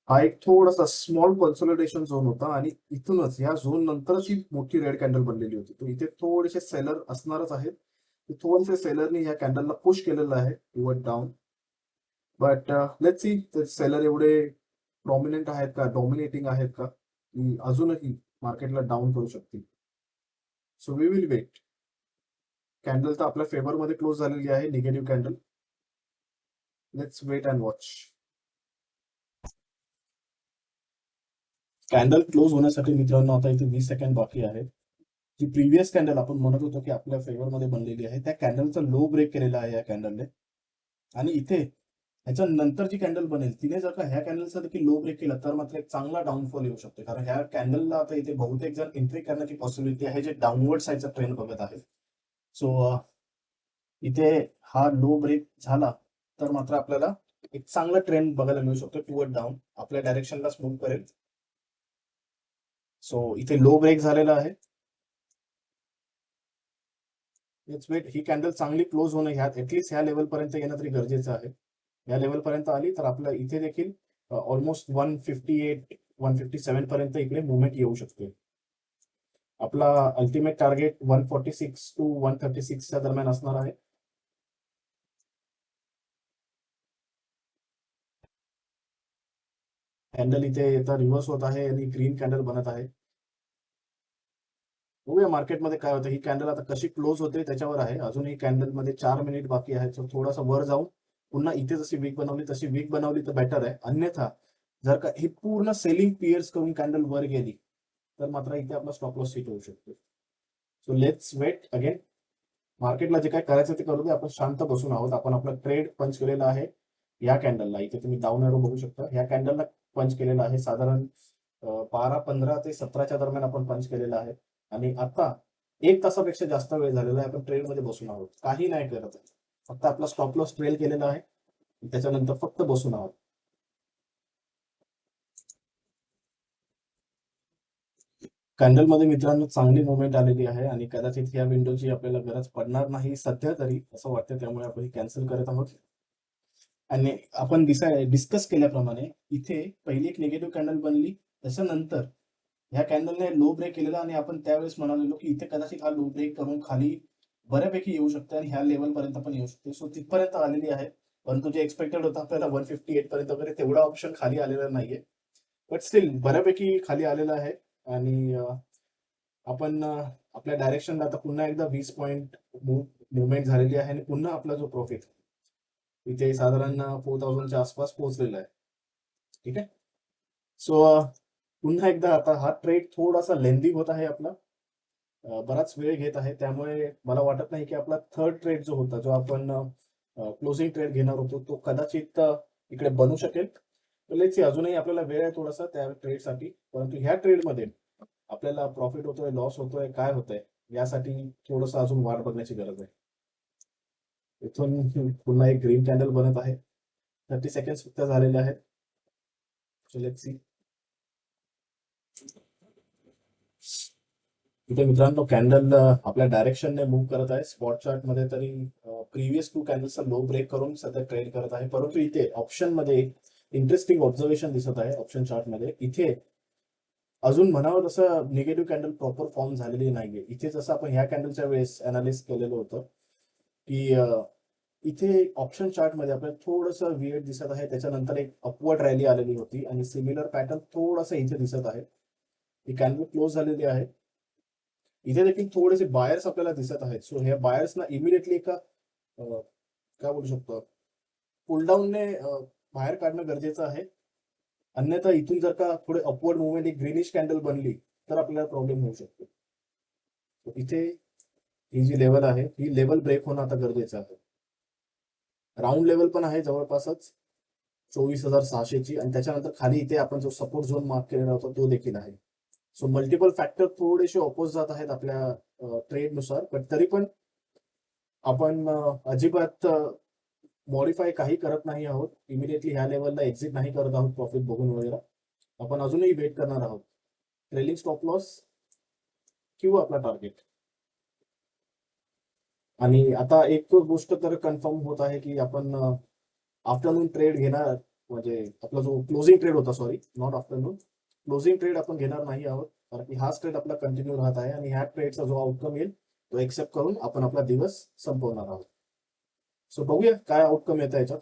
हा एक थोडासा स्मॉल कन्सोलिडेशन झोन होता आणि इथूनच या झोन नंतरच ही मोठी रेड कॅन्डल बनलेली होती. तर इथे थोडेसे सेलर असणारच आहेत. थोडेसे सेलरनी या कॅन्डलला पुश केलेलं आहे toward down. But let's see तर सेलर एवढे प्रॉमिनंट आहेत का, डॉमिनेटिंग आहेत का, की अजूनही मार्केटला डाऊन करू शकतील. So we will wait. Candle तर आपल्या फेवर मध्ये क्लोज झालेली आहे, negative candle. Let's wait and watch. Candle close होण्यासाठी मित्रांनो आता इथे 20 सेकंड बाकी आहे. जी प्रिव्हियस कॅन्डल आपण म्हणत होतो की आपल्या फेवर मध्ये बनलेली आहे, त्या कॅन्डलचा लो ब्रेक केलेला आहे या कॅन्डलने. आणि इथे ह्याच्या नंतर जी कॅन्डल बनेल तिने जर का ह्या कॅन्डलचा देखील लो ब्रेक केला तर मात्र एक चांगला डाऊनफॉल येऊ शकतो. कारण ह्या कॅन्डलला आता इथे बहुतेक जण एंट्री करण्याची पॉसिबिलिटी आहे जे डाऊनवर्ड साईडचा ट्रेंड बघत आहे. सो इथे हा लो ब्रेक झाला तर मात्र आपल्याला एक चांगला ट्रेंड बघायला मिळू शकतो टुवर्ड डाऊन, आपल्या डायरेक्शनला मूव्ह करेल. सो इथे लो ब्रेक झालेला आहे. Let's wait. ही कॅन्डल चांगली क्लोज होणं ह्या ऍटलीस्ट ह्या लेवल पर्यंत येणं तरी गरजेचं आहे. या लेवल पर्यंत आली तर आपल्या इथे देखील ऑलमोस्ट 158 157 पर्यंत इकडे मुवमेंट येऊ शकते. आपला अल्टिमेट टार्गेट 146 टू 136च्या दरम्यान असणार आहे. कॅन्डल इथे आता रिव्हर्स होत आहे आणि ग्रीन कॅन्डल बनत आहे. बघूया मार्केटमध्ये काय होतं. ही कॅन्डल आता कशी क्लोज होते त्याच्यावर आहे. अजूनही कॅन्डल मध्ये 4 मिनिट बाकी आहे. तर थोडासा वर जाऊन पुन्हा इथे जशी वीक बनवली तशी वीक बनवली तर बेटर आहे. अन्यथा जर का ही पूर्ण सेलिंग पियर्स करून कॅन्डल वर गेली तर मात्र इथे आपला स्टॉप लॉस हिट होऊ शकतो. So let's wait again. मार्केटला जे काय करायचं ते करू दे. आपण शांत बसून आहोत. आपण आपला ट्रेड पंच केलेला आहे या कॅन्डलला. इथे तुम्ही डाऊन एरो बघू शकता. या कॅन्डलला पंच केलेला आहे साधारण 12-15 ते 17च्या दरम्यान आपण पंच केलेला आहे. आणि आता 1 तासापेक्षा जास्त वेळ झालेला आहे. आपण ट्रेड मध्ये बसून आहोत, काही नाही करत आहे. फक्त आपला स्टॉप लॉस ट्रेल केलेला आहे, त्याच्यानंतर फक्त बसून आहोत. कॅन्डल मध्ये मित्रांनो चांगली मुवमेंट आलेली आहे आणि कदाचित या विंडोची आपल्याला गरज पडणार नाही सध्या तरी असं वाटतं. त्यामुळे आपण कॅन्सल करत आहोत. आणि आपण डिस्कस केल्याप्रमाणे इथे पहिली एक निगेटिव्ह कॅन्डल बनली, त्याच्यानंतर ह्या कॅन्डलने लो ब्रेक केलेला आणि आपण त्यावेळेस म्हणालेलो की इथे कदाचित हा लो ब्रेक करून खाली बऱ्यापैकी येऊ शकते आणि ह्या लेवल पर्यंत पण येऊ शकते. सो तिथपर्यंत आलेली आहे. परंतु जे एक्सपेक्टेड होतं आपल्याला 158 पर्यंत वगैरे तेवढा ऑप्शन खाली आलेला नाहीये. बट स्टील बऱ्यापैकी खाली आलेला आहे आणि आपण आपल्या डायरेक्शनला आता पुन्हा एकदा 20 पॉईंट मुवमेंट झालेली आहे आणि पुन्हा आपला जो प्रॉफिट इथे साधारण 4000च्या आसपास पोहोचलेला आहे. ठीक आहे. सो पुन्हा एकदा आता हा ट्रेड थोडासा लेंदी होत आहे आपला, बराच वेळ घेत आहे. त्यामुळे मला वाटत नाही की आपला थर्ड ट्रेड जो होता, जो आपण क्लोजिंग ट्रेड घेणार होतो, तो कदाचित इकडे बनू शकेल. लेट्स सी, अजूनही आपल्याला वेळ आहे थोडासा त्या ट्रेडसाठी. परंतु ह्या ट्रेडमध्ये आपल्याला प्रॉफिट होतोय, लॉस होतोय, काय होतंय यासाठी थोडंसं अजून वाट बघण्याची गरज आहे. इथून पुन्हा एक ग्रीन कॅन्डल बनत आहे. 30 सेकंड्स फक्त झालेले आहेत. So let's C. इथे मित्रांनो कॅन्डल आपल्या डायरेक्शनने मूव्ह करत आहे. स्पॉट चार्ट मध्ये तरी प्रिव्हियस 2 कॅन्डल्सचा लो ब्रेक करून सध्या ट्रेड करत आहे. परंतु इथे ऑप्शन मध्ये एक इंटरेस्टिंग ऑब्झर्वेशन दिसत आहे. ऑप्शन चार्ट मध्ये इथे अजून म्हणावं तसं निगेटिव्ह कॅन्डल प्रॉपर फॉर्म झालेली नाहीये. इथे जसं आपण ह्या कॅन्डलच्या वेळेस अनालिस केलेलं होतं की इथे ऑप्शन चार्ट मध्ये आपल्याला थोडंसं विएड दिसत आहे. त्याच्यानंतर एक अपवर्ड रॅली आलेली होती आणि सिमिलर पॅटर्न थोडासा इथे दिसत आहे. ही कॅन्डल क्लोज झालेली आहे. इथे देखील थोडेसे बायर्स आपल्याला दिसत आहेत. सो ह्या बायर्सना इमिडिएटली एका काय बोलू शकतो पुलडाऊनने बाहेर काढणं गरजेचं आहे. अन्यथा इथून जर का थोडे अपवर्ड मुवमेंट एक ग्रीनिश कॅन्डल बनली तर आपल्याला प्रॉब्लेम होऊ शकतो. इथे ही जी लेवल आहे ही लेवल ब्रेक होणं आता गरजेचं आहे. राऊंड लेवल पण आहे जवळपासच 24,600ची आणि त्याच्यानंतर खाली इथे आपण जो सपोर्ट झोन मार्क केलेला होता तो देखील आहे. सो मल्टिपल फॅक्टर थोडेसे ऑपोज जात आहेत आपल्या ट्रेडनुसार, पण तरी पण आपण अजिबात मॉडिफाय काही करत नाही आहोत. इमिडिएटली ह्या लेवलला एक्झिट नाही करत आहोत प्रॉफिट बघून वगैरे. आपण अजूनही वेट करणार आहोत. ट्रेलिंग स्टॉप लॉस किंवा आपला टार्गेट. आणि आता एक गोष्ट तर कन्फर्म होत आहे की आपण आफ्टरनून ट्रेड घेणार, म्हणजे आपला जो क्लोजिंग ट्रेड होता, sorry not afternoon, closing trade आपण घेणार नाही आहोत. कारण की हाच ट्रेड आपला कंटिन्यू राहत आहे आणि ह्या ट्रेडचा जो आउटकम येईल तो एक्सेप्ट करून आपण आपला दिवस संपवणार आहोत. सो बघूया काय आउटकम येतं याच्यात.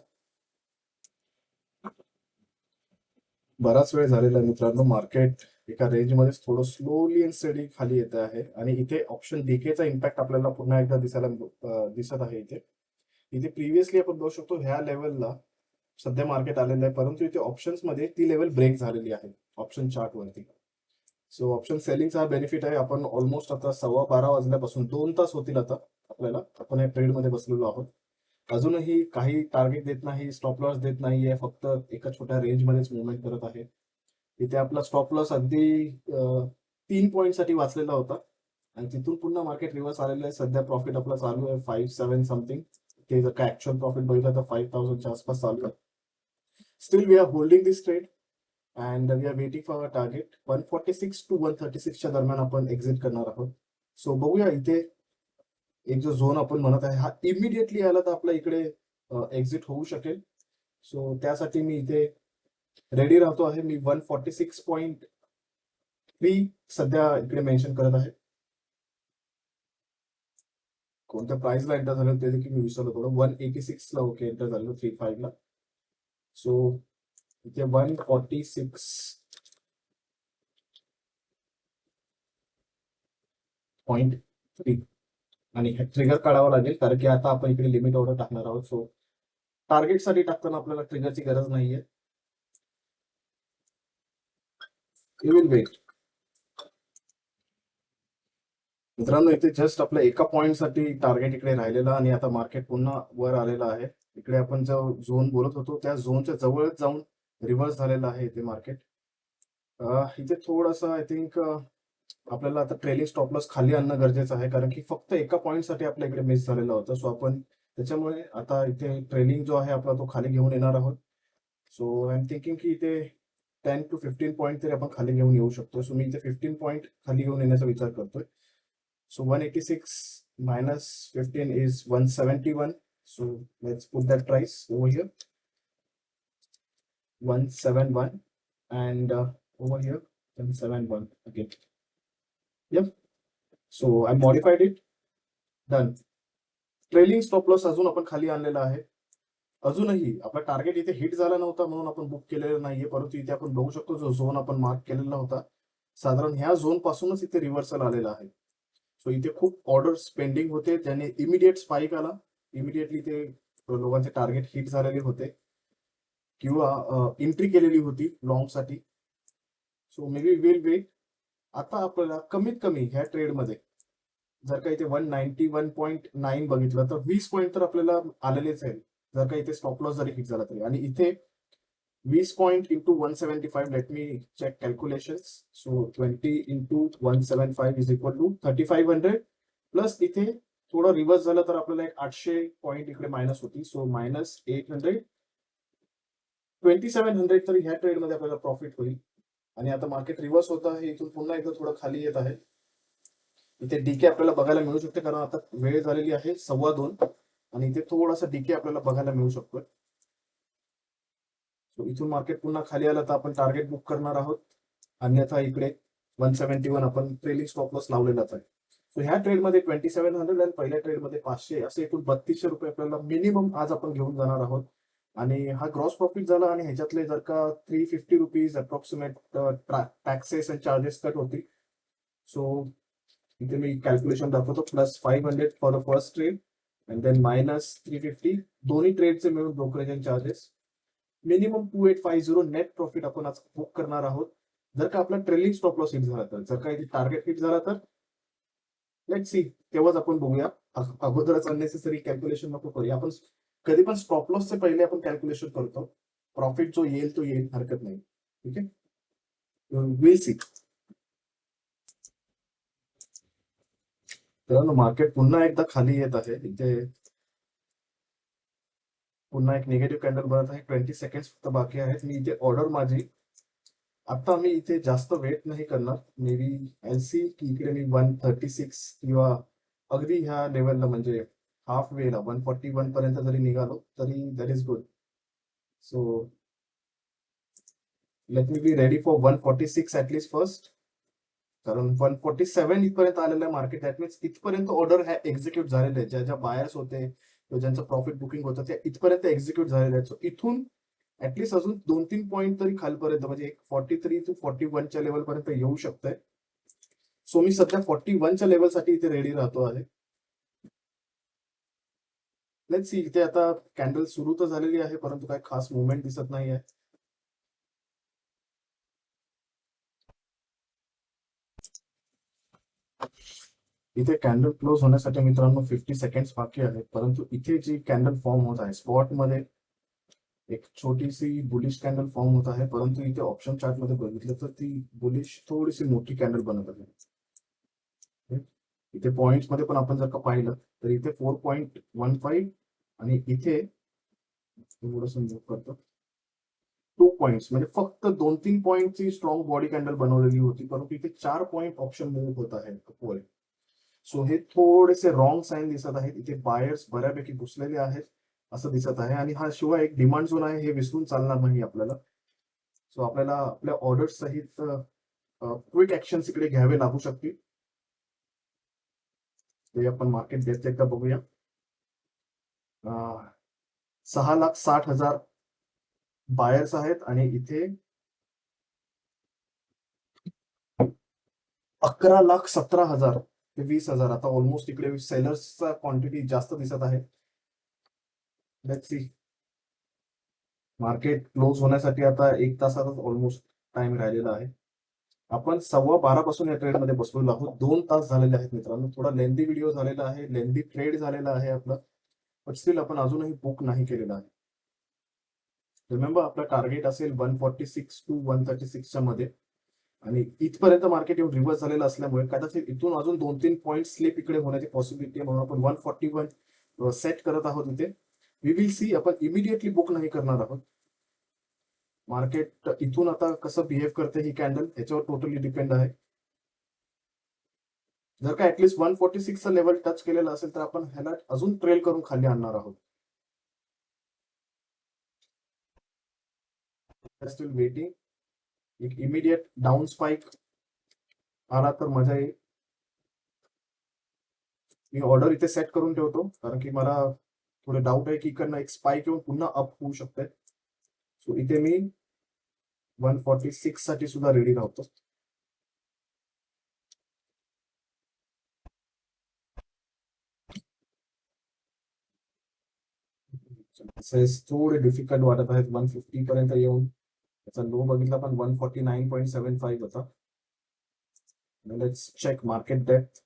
बराच वेळ झालेला आहे मित्रांनो. मार्केट एका रेंजमध्ये थोडं स्लोली अँड स्टडी खाली येत आहे आणि इथे ऑप्शन डीकेचा इम्पॅक्ट आपल्याला पुन्हा एकदा दिसत आहे. इथे प्रिव्हियसली आपण बघू शकतो ह्या लेवलला सध्या मार्केट आलेलं आहे, परंतु इथे ऑप्शन्स मध्ये ती लेवल ब्रेक झालेली आहे ऑप्शन चार्ट वरती. सो ऑप्शन सेलिंगचा हा बेनिफिट आहे. आपण ऑलमोस्ट आता 12:15 वाजल्यापासून 2 तास होतील आता आपल्याला, आपण या ट्रेड मध्ये बसलेलो आहोत. अजूनही काही टार्गेट देत नाही, स्टॉप लॉस देत नाहीये, फक्त एका छोट्या रेंज मध्येच मुवमेंट करत आहे. इथे आपला स्टॉप लॉस अगदी 3 पॉईंट साठी वाचलेला होता आणि तिथून पुन्हा मार्केट रिव्हर्स आलेलं आहे. सध्या प्रॉफिट आपला चालू आहे 5-7 समथिंग. ते जर का ऍक्च्युअल प्रॉफिट बघितलं तर 5,000च्या आसपास चालू आहे. Still we are holding this trade and we are waiting for a target 146 to 136च्या दरम्यान आपण एक्झिट करणार आहोत. सो बघूया, इथे एक जो झोन आपण म्हणत आहे हा इमिडिएटली आला तर आपल्या इकडे एक्झिट होऊ शकेल. सो त्यासाठी मी इथे रेडी राहतो आहे. मी 146.3 सध्या इकडे मेन्शन करत आहे. कोणत्या प्राइसला एंटर झालं ते देखील मी विसरलो थोडं. 186 ला ओके एंटर झालं 35 ला. सो इथे 146.3 आणि ट्रिगर काढावा लागेल कारण की आता आपण इकडे लिमिट ऑर्डर टाकणार आहोत. सो टार्गेटसाठी टाकताना आपल्याला ट्रिगरची गरज नाहीये. You will wait. मित्रांनो इथे जस्ट आपल्या एका पॉईंट साठी टार्गेट इकडे राहिलेला आणि आता मार्केट पुन्हा वर आलेला आहे. इकडे आपण जो झोन बोलत होतो त्या झोनच्या जवळच जाऊन रिव्हर्स झालेला आहे इथे मार्केट. इथे थोडंसं आय थिंक आपल्याला आता ट्रेलिंग स्टॉप लॉस खाली आणणं गरजेचं आहे कारण की फक्त एका पॉईंट साठी आपल्या इकडे मिस झालेला होता. सो आपण त्याच्यामुळे आता इथे ट्रेलिंग जो आहे आपला तो खाली घेऊन येणार आहोत. सो आय एम थिंकिंग की इथे 10 to 15 पॉईंट तरी आपण खाली घेऊन येऊ शकतो. सो मी इथे 15 पॉईंट खाली घेऊन येण्याचा विचार करतोय. So 186 minus 15 is 171. So let's put that price over here. 171 and over here 171 again. Yep. So I modified it. Done. Trailing stop loss अजून आपण खाली आणलेला आहे. अजूनही आपला टार्गेट इथे हिट झाला नव्हता म्हणून आपण बुक केलेलं नाहीये, परंतु इथे आपण बघू शकतो जो झोन आपण मार्क केलेला होता साधारण ह्या झोन पासूनच इथे रिव्हर्सल आलेला आहे. सो इथे खूप ऑर्डर्स पेंडिंग होते, ज्याने इमिडिएट स्पाइक आला. इमिडिएटली ते लोकांचे टार्गेट हिट झालेले होते किंवा एंट्री केलेली होती लॉंग साठी. So maybe will wait. आता आपल्याला कमीत कमी ह्या ट्रेडमध्ये जर का इथे 191.9 बघितलं तर 20 पॉईंट तर आपल्याला आलेलेच आहे, जर का इथे स्टॉप लॉस जरी हिट झाला तरी. आणि इथे 20 point into 175, let me check calculations. So 20 into 175 is equal to 3500 plus इथे थोडं रिव्हर्स झालं तर आपल्याला एक 800 पॉईंट इकडे मायनस होती. सो -800, 2700 तरी ह्या ट्रेडमध्ये आपल्याला प्रॉफिट होईल. आणि आता मार्केट रिव्हर्स होत आहे, इथून पुन्हा एकदा थोडं खाली येत आहे. इथे डीके आपल्याला बघायला मिळू शकते कारण आता वेळ झालेली आहे 2:15 आणि इथे थोडासा डीके आपल्याला बघायला मिळू शकतोय. सो इथून मार्केट पुन्हा खाली आलं तर आपण टार्गेट बुक करणार आहोत, अन्यथा इकडे 171 आपण ट्रेलिंग स्टॉप लॉस लावलेलाच आहे. सो ह्या ट्रेडमध्ये 2700 आणि पहिल्या ट्रेडमध्ये 500 असे एकूण 3200 रुपये आपल्याला मिनिमम आज आपण घेऊन जाणार आहोत. आणि हा ग्रॉस प्रॉफिट झाला आणि ह्याच्यातले जर का 350 rupees approximate taxes and charges cut होतील. सो इथे मी कॅल्क्युलेशन दाखवतो. +500 for the first trade and then -350 दोन्ही ट्रेडचे मिळून brokerage and charges. Minimum 2850 net profit आपण आज बुक करणार आहोत, जर का आपला ट्रेलिंग स्टॉप लॉस हिट झाला तर. जर का इथे टार्गेट हिट झाला तर लेट सी, तेव्हाच आपण बघूया. अगोदरच अननेसेसरी कॅल्क्युलेशन नको करूया. आपण कधी पण स्टॉप लॉसचे पहिले आपण कॅल्क्युलेशन करतो. प्रॉफिट जो येईल तो येईल, हरकत नाही. ठीक आहे, विल सी. तर मार्केट पुन्हा एकदा खाली येत आहे. इथे पुन्हा एक निगेटिव्ह कॅन्डल बनत आहे. 20 सेकंड फक्त बाकी आहेत. मी इथे ऑर्डर माझी आता मी इथे जास्त वेट नाही करणार. मे बी एल सी की इकडे मी 136 किंवा अगदी ह्या लेवलला म्हणजे हाफ वेला 141 पर्यंत जरी निघालो तरी that is good. So let me be ready for 146 at least first, कारण 147 इथपर्यंत आलेलं आहे मार्केट. दॅट मीन्स इथपर्यंत ऑर्डर ह्या एक्झिक्यूट झालेले आहेत. ज्या ज्या बायर्स होते किंवा ज्यांचं प्रॉफिट बुकिंग होतं ते इथपर्यंत एक्झिक्यूट झालेले आहेत. सो इथून ऍटलीस्ट अजून 2-3 पॉईंट तरी खालपर्यंत म्हणजे 43 to 41च्या लेवल पर्यंत येऊ शकतंय. सो मी सध्या 41च्या लेवलसाठी इथे रेडी राहतो आहे. Let's see. इथे आता कॅन्डल सुरू तर झालेली आहे, परंतु काही खास मुवमेंट दिसत नाही आहे. इथे कॅन्डल क्लोज होण्यासाठी मित्रांनो 50 सेकंड्स बाकी आहेत, परंतु इथे जी कॅन्डल फॉर्म होत आहे स्पॉट मध्ये एक छोटीशी बुलिश कॅन्डल फॉर्म होत आहे, परंतु इथे ऑप्शन चार्ट मध्ये बघितलं तर ती बुलिश थोडीशी मोठी कॅन्डल बनत आहे. इथे पॉइंट्स मध्ये पण आपण जर का पाहिलं तर इथे 4.15 आणि इथे थोडंसं मूव्ह करतो 2 पॉइंट्स, म्हणजे फक्त 2-3 पॉईंटची स्ट्रॉंग बॉडी कॅन्डल बनवलेली होती, परंतु इथे 4 पॉईंट ऑप्शन मूव्ह होत आहे अपवर्ड. सो हे थोडेसे रॉंग साईन दिसत आहेत. इथे बायर्स बऱ्यापैकी घुसलेले आहेत असं दिसत आहे. आणि हा शिवाय एक डिमांड झोन आहे, हे विसरून चालणार नाही आपल्याला. सो आपल्याला आपल्या ऑर्डर सहित क्विक ऍक्शन इकडे घ्यावे लागू शकतील. ते आपण मार्केट डेप्थ एकदा बघूया. 6,60,000 बायर्स आहेत आणि इथे 11,17,000 ते 20,000. आता ऑलमोस्ट इकडे सेलर्सचा क्वांटिटी जास्त दिसत आहे. Let's see. मार्केट क्लोज होण्यासाठी आता 1 तासातच ऑलमोस्ट टाइम राहिलेला आहे. आपण 12:15 पासून या ट्रेड मध्ये बसलेलो आहोत. 2 तास झालेले आहेत मित्रांनो. थोडा लेंदी व्हिडिओ झालेला आहे, लेंदी ट्रेड झालेला आहे आपला, बट स्टील आपण अजूनही बुक नाही केलेला आहे. रिमेंबर आपला टार्गेट असेल 146 to 136 च्या मध्ये आणि इथपर्यंत मार्केट येऊन रिव्हर्स झालेलं असल्यामुळे कदाचित इथून अजून 2-3 पॉईंट स्लिप इकडे होण्याची पॉसिबिलिटी आहे, म्हणून आपण 141 सेट करत आहोत इथे. We will see. आपण इमिडिएटली बुक नाही करणार आहोत. मार्केट इथून आता कसं बिहेव करते ही कॅन्डल याच्यावर टोटली डिपेंड आहे. जर का ऍटलीस्ट 146 चा लेवल टच केलेला असेल तर आपण ह्याला अजून ट्रेल करून खाली आणणार आहोत. स्टील वेटिंग, एक इमिडिएट डाऊन स्पाइक आला तर मजा येईल. मी ऑर्डर इथे सेट करून ठेवतो कारण की मला थोडे डाऊट आहे की इकडनं एक स्पाइक येऊन पुन्हा अप होऊ शकते. सो इथे मी 146 साठी सुद्धा रेडी राहतो. थोडे डिफिकल्ट वाटत आहेत 150 पर्यंत येऊन. त्याचा लो बघितला पण 149.75 होता. Let's check market depth.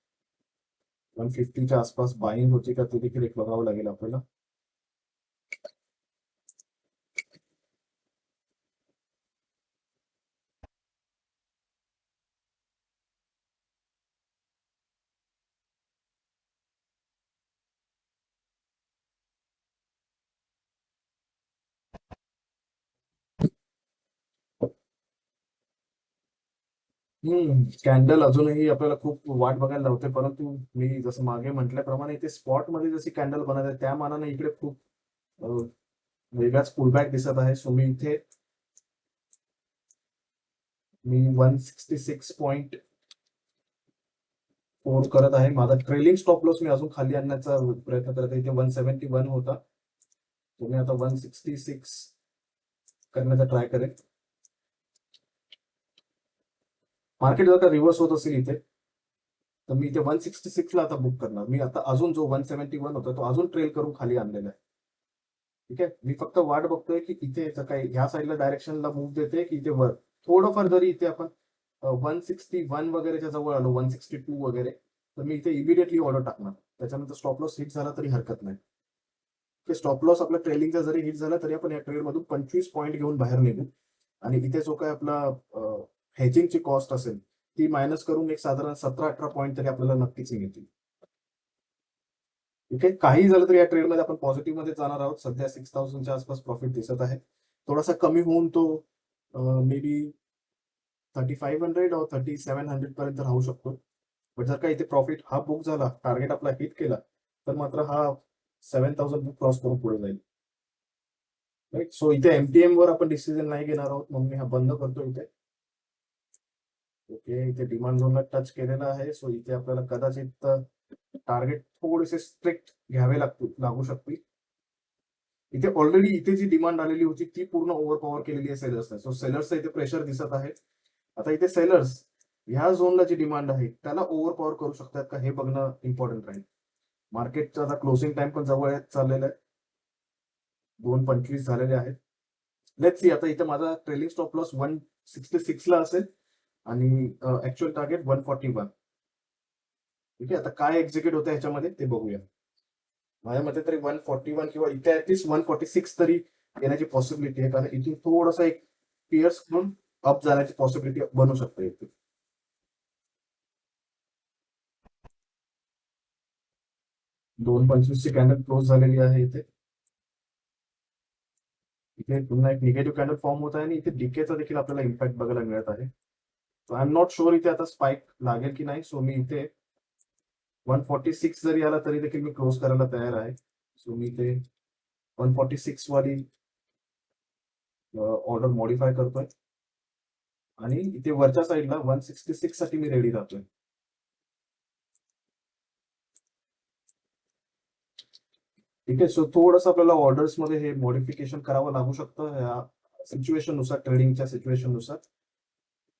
150च्या आसपास बाईंग होती का ते देखील एक बघावं लागेल आपल्याला. कॅन्डल अजूनही आपल्याला खूप वाट बघायला लावते, परंतु मी जसं मागे म्हटल्याप्रमाणे इथे स्पॉट मध्ये जशी कॅन्डल बनत आहे त्या मानाने इकडे खूप वेगळाच पुलबॅक दिसत आहे. सो मी इथे 166.4 करत आहे. माझा ट्रेलिंग स्टॉप लॉस मी अजून खाली आणण्याचा प्रयत्न करत आहे. इथे 171 होता, तो मी आता 166 करण्याचा ट्राय करेन. मार्केट जर का रिव्हर्स होत असेल इथे तर मी इथे 166 ला आता बुक करणार. मी आता अजून जो 171 होता तो अजून ट्रेल करून खाली आणलेला आहे. ठीक आहे, मी फक्त वाट बघतोय की इथे काही ह्या साईडला डायरेक्शनला मूव्ह देते की इथे वर थोडंफार जरी इथे आपण 161 वगैरेच्या जवळ आलो, 162 वगैरे, तर मी इथे इमिडिएटली ऑर्डर टाकणार. त्याच्यानंतर स्टॉप लॉस हिट झाला तरी हरकत नाही. स्टॉप लॉस आपला ट्रेलिंगचा जरी हिट झाला तरी आपण या ट्रेड मधून 25 पॉईंट घेऊन बाहेर निघू आणि इथे जो काय आपला हेजिंगची कॉस्ट असेल ती मायनस करून एक साधारण 17-18 पॉईंट तरी आपल्याला नक्कीच मिळतील. ठीक आहे, काही झालं तर या ट्रेडमध्ये आपण पॉझिटिव्ह मध्ये जाणार आहोत. सध्या 6000च्या आसपास प्रॉफिट दिसत आहे. थोडासा कमी होऊन तो मे बी 3500 और 3700 पर्यंत राहू शकतो. बट जर का इथे प्रॉफिट हा बुक झाला, टार्गेट आपला हिट केला, तर मात्र हा 7000 बुक क्रॉस करून पुढे जाईल. राईट, सो इथे एमटीएम वर आपण डिसिजन नाही घेणार आहोत, म्हणून मी हा बंद करतो इथे. ओके, इथे डिमांड झोनला टच केलेला आहे. सो इथे आपल्याला कदाचित टार्गेट थोडेसे स्ट्रिक्ट घ्यावे लागू शकतील. इथे ऑलरेडी इथे जी डिमांड आलेली होती ती पूर्ण ओव्हरपॉवर केलेली आहे सेलर्सने. सो सेलर्सचा इथे प्रेशर दिसत आहे. आता इथे सेलर्स ह्या झोनला जी डिमांड आहे त्याला ओव्हरपॉवर करू शकतात का हे बघणं इम्पॉर्टंट राहील. मार्केटचा आता क्लोजिंग टाइम पण जवळ चाललेला आहे, 2:25 झालेले आहेत. लेट्स सी, आता इथे माझा ट्रेलिंग स्टॉप लॉस 166 ला असेल आणि ऍक्च्युअल टार्गेट 141. ठीक आहे, आता काय एक्झिक्यूट होतं ह्याच्यामध्ये ते बघूया. माझ्या मते तरी 141 किंवा इथे ऍटलीस्ट 146 तरी येण्याची पॉसिबिलिटी आहे, कारण इथून थोडासा एक पिअर्स करून अप जाण्याची पॉसिबिलिटी बनू शकते इथे. 2:25 ची कॅन्डल क्लोज झालेली आहे इथे. इथे पुन्हा एक निगेटिव्ह कॅन्डल फॉर्म होत आहे आणि इथे डीकेचा देखील आपल्याला इम्पॅक्ट बघायला मिळत आहे. आय एम नॉट शुअर इथे आता स्पाइक लागेल की नाही. सो मी इथे 146 जरी आला तरी देखील मी क्लोज करायला तयार आहे. सो मी इथे 146 वाली ऑर्डर मॉडिफाय करतोय आणि इथे वरच्या साईडला 166 साठी मी रेडी राहतोय. ठीक आहे, सो थोडंसं आपल्याला ऑर्डर्स मध्ये हे मॉडिफिकेशन करावं लागू शकतं या सिच्युएशन नुसार, ट्रेडिंगच्या सिच्युएशन नुसार.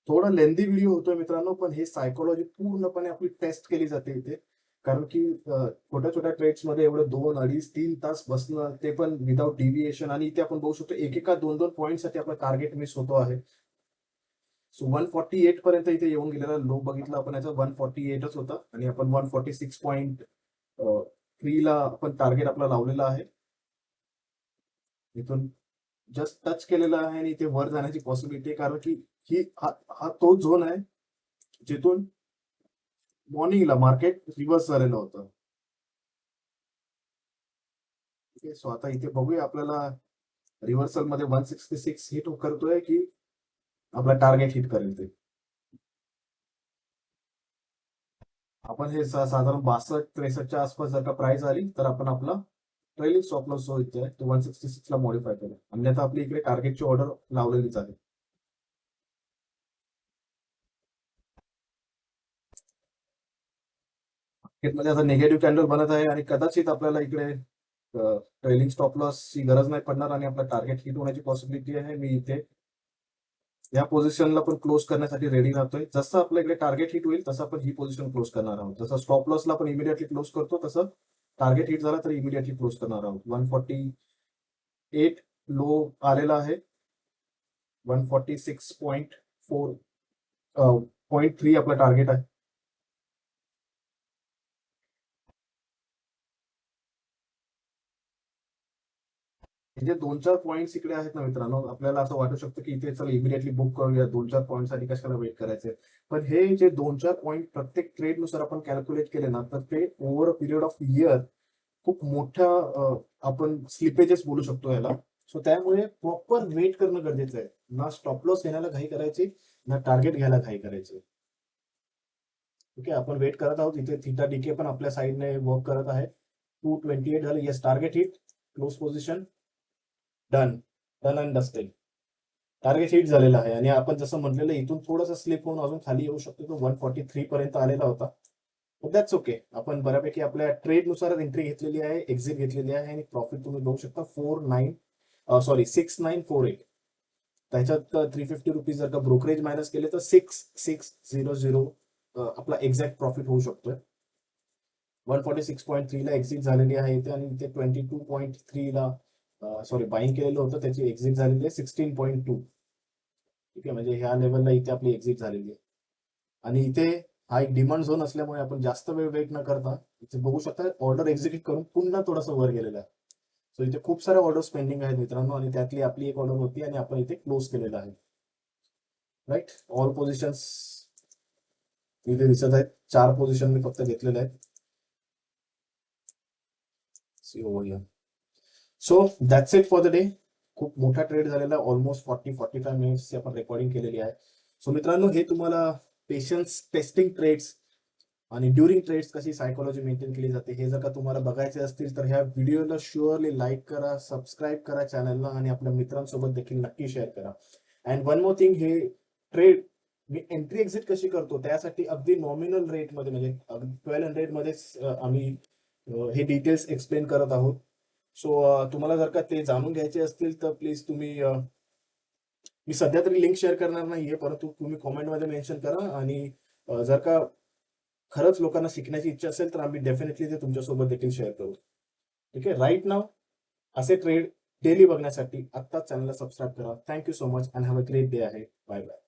थोडा लेंदी व्हिडिओ होतोय मित्रांनो, पण हे सायकोलॉजी पूर्णपणे आपली टेस्ट केली जाते इथे. कारण की छोट्या छोट्या ट्रेड्स मध्ये एवढं 2, 2.5, 3 तास बसणं, ते पण विदाउट डिव्हिएशन, आणि इथे आपण बघू शकतो एकेका 2-2 पॉईंट साठी आपला टार्गेट मिस होतो आहे. सो 148 पर्यंत इथे येऊन गेलेला लो बघितला आपण, याचा 148च होता आणि आपण 146.3 ला आपण टार्गेट आपला लावलेला आहे. इथून जस्ट टच केलेला आहे आणि इथे वर जाण्याची पॉसिबिलिटी आहे, कारण की ही हा तो झोन आहे जिथून मॉर्निंगला मार्केट रिव्हर्स झालेलं होतं. ठीक आहे, सो आता इथे बघूया आपल्याला रिव्हर्सल मध्ये 166 हिट करतोय की आपला टार्गेट हिट करेल ते. आपण हे साधारण 62-63च्या आसपास जर का प्राइस आली तर आपण आपला ट्रेलिंग स्टॉप लॉस जो इथे आहे तो 166 ला मॉडिफाय केला. अन्यथा आपली इकडे टार्गेटची ऑर्डर लावलेलीच आहे. मार्केटमध्ये आता निगेटिव्ह कॅन्डल बनत आहे आणि कदाचित आपल्याला इकडे ट्रेलिंग स्टॉप लॉसची गरज नाही पडणार आणि आपला टार्गेट हिट होण्याची पॉसिबिलिटी आहे. मी इथे या पोझिशनला पण क्लोज करण्यासाठी रेडी राहतोय. जसं आपल्या इकडे टार्गेट हिट होईल तसं आपण ही पोझिशन क्लोज करणार आहोत. जसं स्टॉप लॉसला आपण इमिडिएटली क्लोज करतो तसं टार्गेट हिट झाला तर इमिडिएटली क्लोज करणार आहोत. 148 लो आलेला आहे. 146.4.3 आपला टार्गेट आहे. म्हणजे 2-4 पॉईंट्स इकडे आहेत ना मित्रांनो, आपल्याला असं वाटू शकतं की इथे चला इमिडिएटली बुक करूया, 2-4 पॉईंट साठी कशाला वेट करायचे. पण हे जे 2-4 पॉईंट प्रत्येक ट्रेड नुसार आपण कॅल्क्युलेट केले ना, तर ते over a period of year खूप मोठ्या आपण स्लिपेजेस बोलू शकतो याला. सो त्यामुळे प्रॉपर वेट करणं गरजेचं आहे. ना स्टॉप लॉस घेण्याला घाई करायची, ना टार्गेट घ्यायला घाई करायची. ओके, आपण वेट करत आहोत. इथे थीटा डीके पण आपल्या साईडने वर्क करत आहे. 228 झालं. Yes, target hit, close position, done, done and dusted. Target hit झालेला आहे आणि आपण जसं म्हटलेलं इथून थोडंसं स्लिप होऊन अजून खाली येऊ शकतो. तो 143 पर्यंत आलेला होता. That's okay. आपण बऱ्यापैकी आपल्या ट्रेड नुसार एंट्री घेतलेली आहे, एक्झिट घेतलेली आहे आणि प्रॉफिट तुम्ही बघू शकता 6948. त्याच्यात 350 रुपीज जर का ब्रोकरेज मायनस केले तर 6600 आपला एक्झॅक्ट प्रॉफिट होऊ शकतोय. 146.3 ला एक्झिट झालेली आहे इथे आणि इथे 22.3 ला सॉरी बाईंग केलेलं होतं, त्याची एक्झिट झालेली आहे 16.2. ठीक आहे, म्हणजे ह्या लेवलला इथे आपली एक्झिट झालेली आहे. आणि इथे हा एक डिमांड झोन असल्यामुळे आपण जास्त वेळ वेट न करता इथे बघू शकता ऑर्डर एक्झिक्यूट करून पुन्हा थोडंसं वर गेलेलं आहे. सो इथे खूप साऱ्या ऑर्डर्स पेंडिंग आहेत मित्रांनो आणि त्यातली आपली एक ऑर्डर होती आणि आपण इथे क्लोज केलेलं आहे. राईट, ऑल पोझिशन्स इथे दिसत आहेत. 4 पोझिशन मी फक्त घेतलेले आहेत. So that's it for the day. खूप मोठा ट्रेड झालेला, ऑलमोस्ट 40-45 मिनिट्सची आपण रेकॉर्डिंग केलेली आहे. सो मित्रांनो, हे तुम्हाला पेशन्स टेस्टिंग ट्रेड्स आणि ड्युरिंग ट्रेड्स कशी सायकोलॉजी मेंटेन केली जाते हे जर का तुम्हाला बघायचे असतील तर ह्या व्हिडिओला शुअरली लाईक करा, सबस्क्राईब करा चॅनलला आणि आपल्या मित्रांसोबत देखील नक्की शेअर करा. अँड वन मोर थिंग, हे ट्रेड मी एंट्री एक्झिट कशी करतो त्यासाठी अगदी नॉमिनल रेटमध्ये म्हणजे 1200 मध्येच आम्ही हे डिटेल्स एक्सप्लेन करत आहोत. सो तुम्हाला जर का ते जाणून घ्यायचे असतील तर प्लीज तुम्ही मी सध्या तरी लिंक शेअर करणार नाहीये, परंतु तुम्ही कॉमेंटमध्ये मेन्शन करा आणि जर का खरंच लोकांना शिकण्याची इच्छा असेल तर आम्ही डेफिनेटली ते तुमच्यासोबत देखील शेअर करू. ठीक आहे, राईट नाव असे ट्रेड डेली बघण्यासाठी आत्ताच चॅनलला सबस्क्राईब करा. Thank you so much and have a great day आहे. Bye bye.